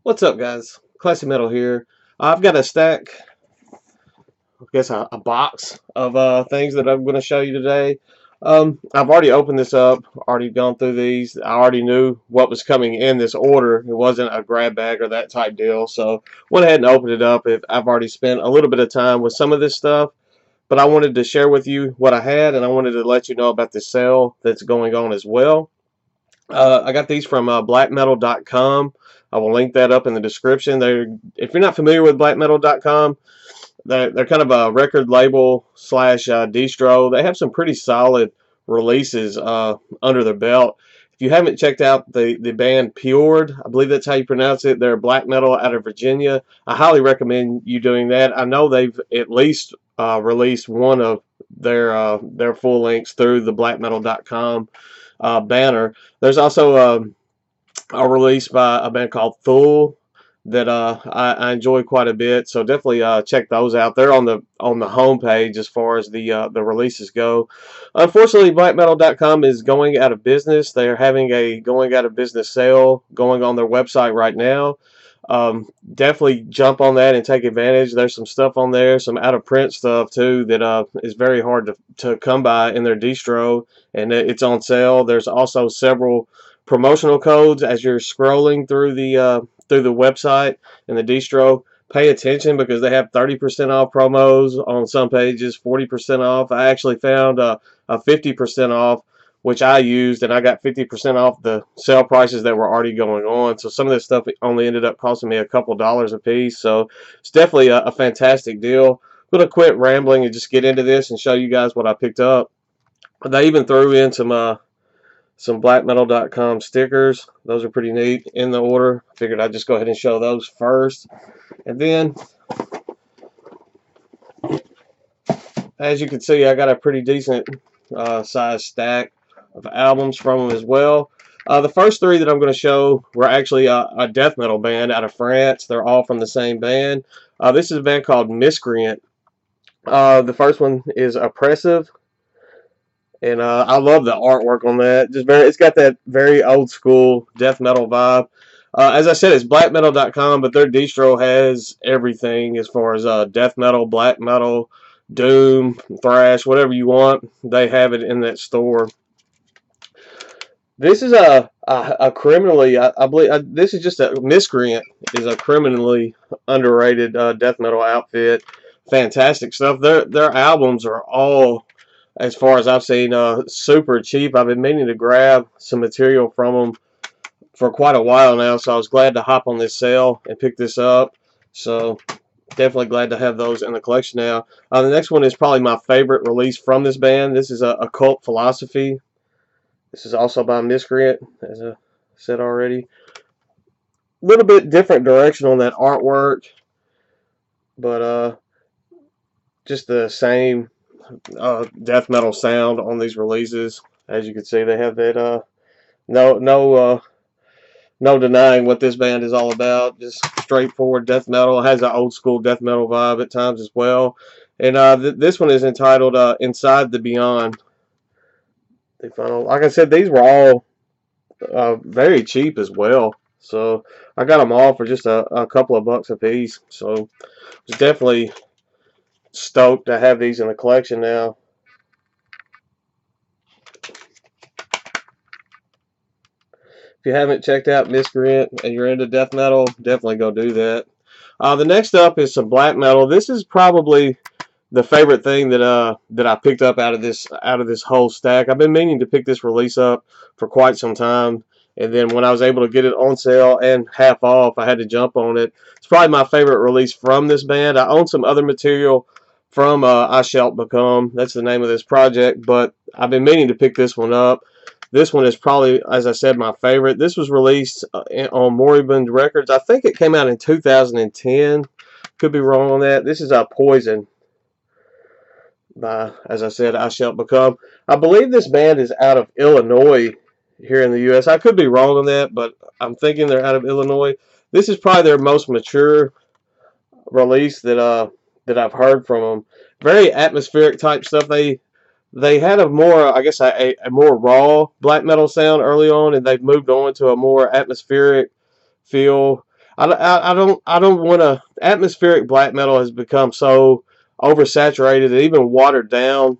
What's up, guys? Classy Metal here. I've got a stack, I guess a box of things that I'm going to show you today. I've already opened this up, already gone through these. I already knew what was coming in this order. It wasn't a grab bag or that type deal, so went ahead and opened it up. I've already spent a little bit of time with some of this stuff, but I wanted to share with you what I had, and I wanted to let you know about the sale that's going on as well. I got these from blackmetal.com. I will link that up in the description. If you're not familiar with blackmetal.com, they're kind of a record label slash distro. They have some pretty solid releases under their belt. If you haven't checked out the band Pure, I believe that's how you pronounce it. They're black metal out of Virginia. I highly recommend you doing that. I know they've at least released one of their full lengths through the blackmetal.com banner. There's also a release by a band called Thule that I enjoy quite a bit. So definitely check those out. They're on the homepage as far as the releases go. Unfortunately, blackmetal.com is going out of business. They're having a going out of business sale going on their website right now. Definitely jump on that and take advantage. There's some stuff on there, some out of print stuff too that is very hard to come by in their distro, and it's on sale. There's also several promotional codes as you're scrolling through the website and the distro. Pay attention because they have 30% off promos on some pages, 40% off. I actually found a 50% off, which I used, and I got 50% off the sale prices that were already going on. So some of this stuff only ended up costing me a couple dollars a piece. So it's definitely a fantastic deal. I'm going to quit rambling and just get into this and show you guys what I picked up. They even threw in some blackmetal.com stickers. Those are pretty neat in the order. Figured I'd just go ahead and show those first. And then, as you can see, I got a pretty decent size stack of albums from them as well. The first three that I'm going to show were actually a death metal band out of France. They're all from the same band. This is a band called Miscreant. The first one is Oppressive. And I love the artwork on that. It's got that very old school death metal vibe. As I said, it's blackmetal.com, but their distro has everything as far as death metal, black metal, doom, thrash, whatever you want. They have it in that store. This is a criminally, I believe, this is just a Miscreant is a criminally underrated death metal outfit. Fantastic stuff. Their albums are all, as far as I've seen, super cheap. I've been meaning to grab some material from them for quite a while now, so I was glad to hop on this sale and pick this up. So definitely glad to have those in the collection now. The next one is probably my favorite release from this band. This is Occult Philosophy. This is also by Miscreant, as I said already. A little bit different direction on that artwork, but just the same death metal sound on these releases. As you can see, they have that no denying what this band is all about. Just straightforward death metal. It has an old school death metal vibe at times as well. And this one is entitled Inside the Beyond. Like I said, these were all very cheap as well. So I got them all for just a couple of bucks a piece. So I was definitely stoked to have these in the collection now. If you haven't checked out Miscreant and you're into death metal, definitely go do that. The next up is some black metal. This is probably the favorite thing that I picked up out of this whole stack. I've been meaning to pick this release up for quite some time, and then when I was able to get it on sale and half off, I had to jump on it. It's probably my favorite release from this band. I own some other material from I Shall Become. That's the name of this project, but I've been meaning to pick this one up. This one is probably, as I said, my favorite. This was released on Moribund Records. I think it came out in 2010. Could be wrong on that. This is Poison by, as I said, I Shall Become. I believe this band is out of Illinois here in the U.S. I could be wrong on that, but I'm thinking they're out of Illinois. This is probably their most mature release that I've heard from them. Very atmospheric type stuff. They had a more, I guess, a more raw black metal sound early on, and they've moved on to a more atmospheric feel. I don't want to. Atmospheric black metal has become so oversaturated and even watered down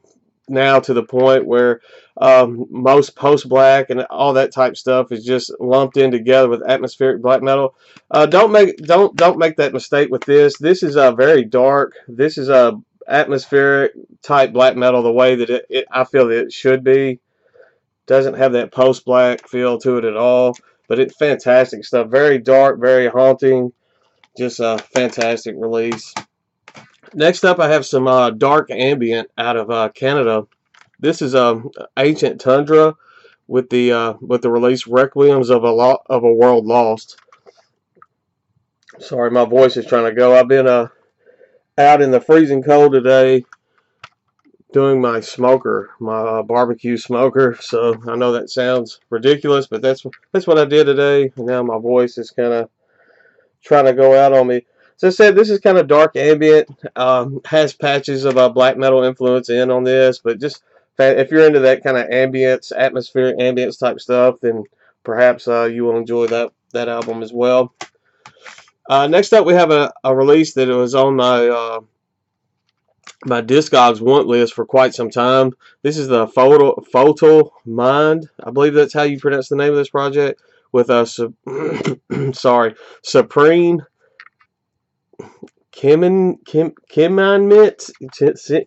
now to the point where most post black and all that type stuff is just lumped in together with atmospheric black metal. Don't make that mistake with this. This is very dark. This is a atmospheric type black metal the way that I feel that it should be. Doesn't have that post black feel to it at all, but it's fantastic stuff. Very dark, very haunting. Just a fantastic release. Next up, I have some dark ambient out of Canada. This is Ancient Tundra with the release Requiems of a World Lost. Sorry, my voice is trying to go. I've been out in the freezing cold today doing my smoker, my barbecue smoker. So I know that sounds ridiculous, but that's what I did today. And now my voice is kind of trying to go out on me. As I said, this is kind of dark ambient. Has patches of black metal influence in on this, but just if you're into that kind of ambience, atmospheric ambience type stuff, then perhaps you will enjoy that album as well. Next up, we have a release that was on my Discogs want list for quite some time. This is the Foetal Mind. I believe that's how you pronounce the name of this project. With a Supreme Kimmonment.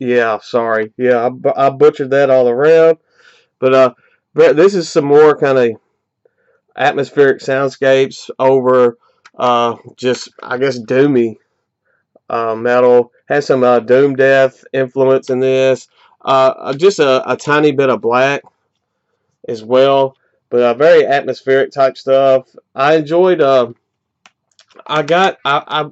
Yeah, sorry. Yeah, I butchered that all around. But this is some more kind of atmospheric soundscapes over just, I guess, doomy metal. Has some doom death influence in this. Just a tiny bit of black as well, but very atmospheric type stuff. I enjoyed. I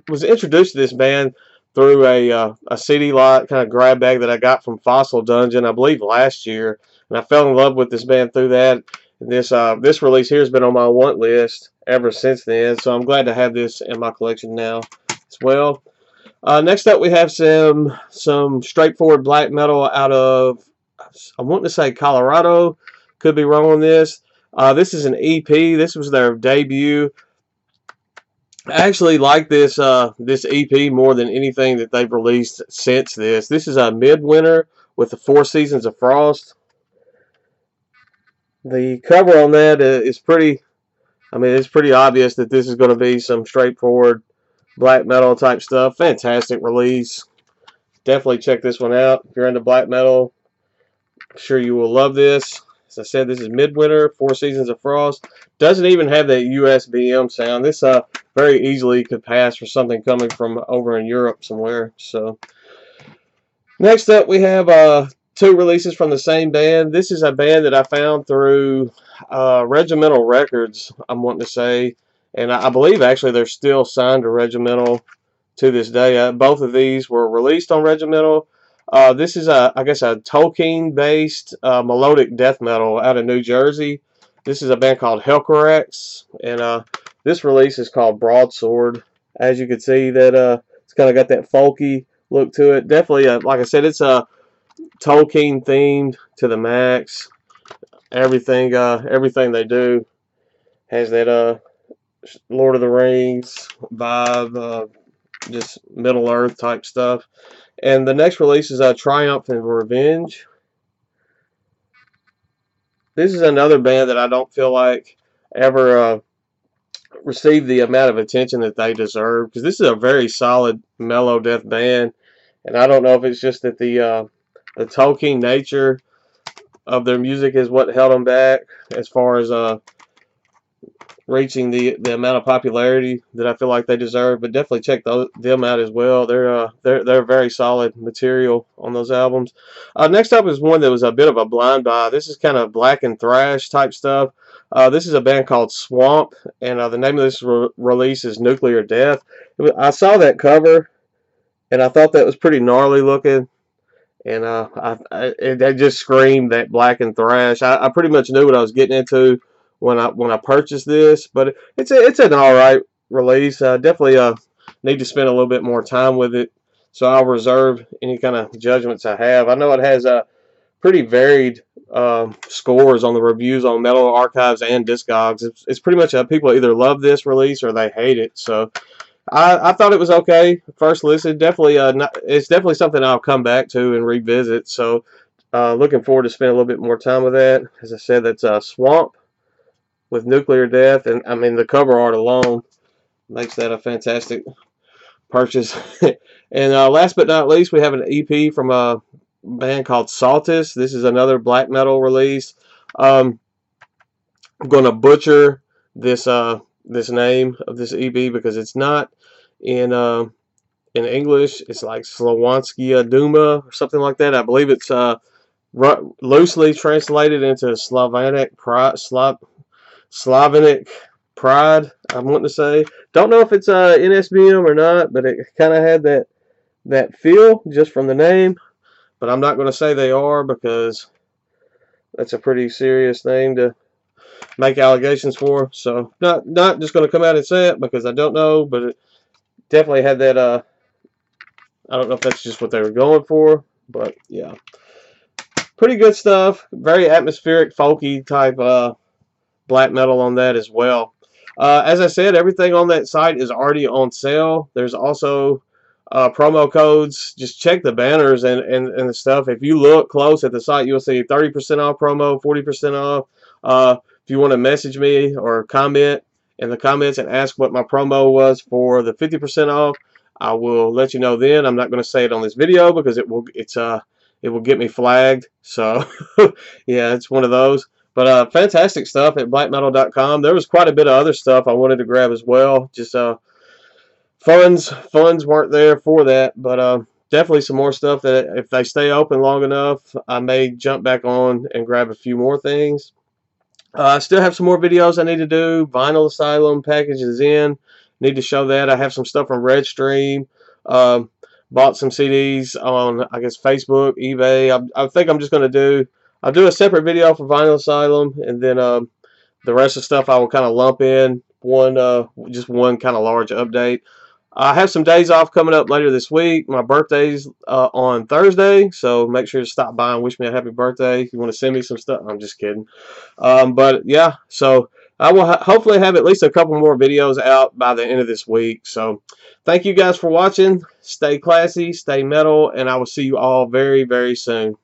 was introduced to this band through a CD lot kind of grab bag that I got from Fossil Dungeon, I believe last year, and I fell in love with this band through that. And this release here has been on my want list ever since then, so I'm glad to have this in my collection now as well. Next up, we have some straightforward black metal out of, I want to say Colorado. Could be wrong on this. This is an EP. This was their debut. I actually like this EP more than anything that they've released since this. This is a Midwynter with the 4 Seasons of Frost. The cover on that is pretty. I mean, it's pretty obvious that this is going to be some straightforward black metal type stuff. Fantastic release. Definitely check this one out if you're into black metal. I'm sure you will love this. As I said, this is Midwynter, 4 Seasons of Frost. Doesn't even have that USBM sound. This very easily could pass for something coming from over in Europe somewhere. So next up, we have 2 releases from the same band. This is a band that I found through Regimental Records, I'm wanting to say. And I believe actually they're still signed to Regimental to this day. Both of these were released on Regimental. This is I guess a Tolkien-based melodic death metal out of New Jersey. This is a band called Helcaraxe, and this release is called Broadsword. As you can see, that it's kind of got that folky look to it. Definitely, like I said, it's Tolkien themed to the max. Everything they do has that Lord of the Rings vibe, just Middle Earth type stuff. And the next release is Triumphant Inge. This is another band that I don't feel like ever received the amount of attention that they deserve, because this is a very solid mellow death band, and I don't know if it's just that the Tolkien nature of their music is what held them back as far as reaching the amount of popularity that I feel like they deserve. But definitely check them out as well. They're very solid material on those albums. Next up is one that was a bit of a blind buy. This is kind of black and thrash type stuff. This is a band called Swamp, and the name of this release is Nuclear Death. I saw that cover, and I thought that was pretty gnarly looking. And it just screamed that black and thrash. I pretty much knew what I was getting into when I purchased this, but it's an alright release. Definitely need to spend a little bit more time with it, so I'll reserve any kind of judgments I have. I know it has a pretty varied scores on the reviews on Metal Archives and Discogs. It's pretty much people either love this release or they hate it. So I thought it was okay. First listen, definitely it's definitely something I'll come back to and revisit. So looking forward to spending a little bit more time with that. As I said, that's Swamp with Nuclear Death, and I mean the cover art alone makes that a fantastic purchase. And last but not least, we have an EP from a band called Saltus. This is another black metal release. I'm going to butcher this this name of this EP because it's not in English. It's like Slovanskia Duma or something like that. I believe it's loosely translated into Slavonic Pride, I'm wanting to say. Don't know if it's NSBM or not, but it kind of had that feel just from the name. But I'm not going to say they are because that's a pretty serious thing to make allegations for. So not just going to come out and say it because I don't know, but it definitely had that. I don't know if that's just what they were going for, but yeah, pretty good stuff. Very atmospheric, folky type black metal on that as well. As I said, everything on that site is already on sale. There's also promo codes. Just check the banners and the stuff. If you look close at the site, you'll see 30% off promo, 40% off. If you want to message me or comment in the comments and ask what my promo was for the 50% off, I will let you know then. I'm not going to say it on this video because it will get me flagged. So yeah, it's one of those. But fantastic stuff at blackmetal.com. There was quite a bit of other stuff I wanted to grab as well. Just funds weren't there for that, but definitely some more stuff that if they stay open long enough, I may jump back on and grab a few more things. I still have some more videos I need to do. Vinyl Asylum package is in. Need to show that. I have some stuff from Redstream. Bought some CDs on, I guess, Facebook, eBay. I think I'm just going to I'll do a separate video for Vinyl Asylum, and then the rest of the stuff I will kind of lump in just one kind of large update. I have some days off coming up later this week. My birthday's on Thursday, so make sure to stop by and wish me a happy birthday. If you want to send me some stuff, I'm just kidding. But yeah, so I will hopefully have at least a couple more videos out by the end of this week. So thank you guys for watching. Stay classy, stay metal, and I will see you all very, very soon.